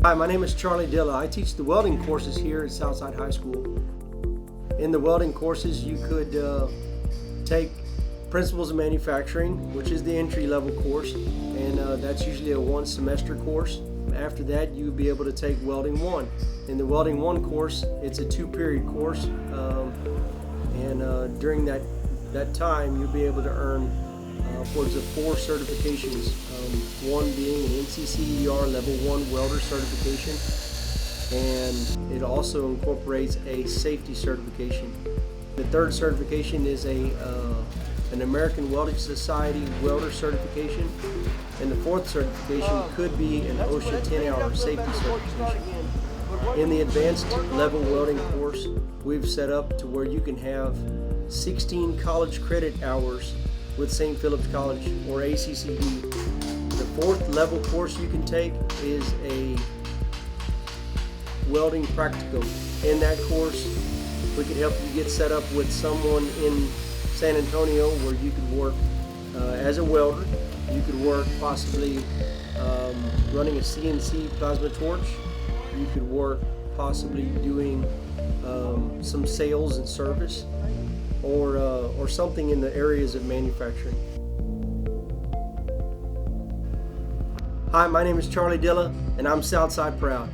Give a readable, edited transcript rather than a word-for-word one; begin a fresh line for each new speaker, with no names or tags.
Hi, my name is Charlie Dilla. I teach the welding courses here at Southside High School. In the welding courses, you could take Principles of Manufacturing, which is the entry-level course, and that's usually a one-semester course. After that, you'll be able to take Welding 1. In the Welding 1 course, it's a 2-period course, and during that time, you'll be able to earn upwards of 4 certifications, one being an NCCER Level 1 welder certification, and it also incorporates a safety certification. The 3rd certification is an American Welding Society welder certification, and the 4th certification could be an OSHA 10-hour safety certification. In the advanced level welding course, we've set up to where you can have 16 college credit hours with St. Philip's College or ACCD. The 4th level course you can take is a welding practicum. In that course, we can help you get set up with someone in San Antonio where you could work as a welder. You could work possibly running a CNC plasma torch. You could work possibly doing some sales and service, or something in the areas of manufacturing. Hi, my name is Charlie Dilla, and I'm Southside proud.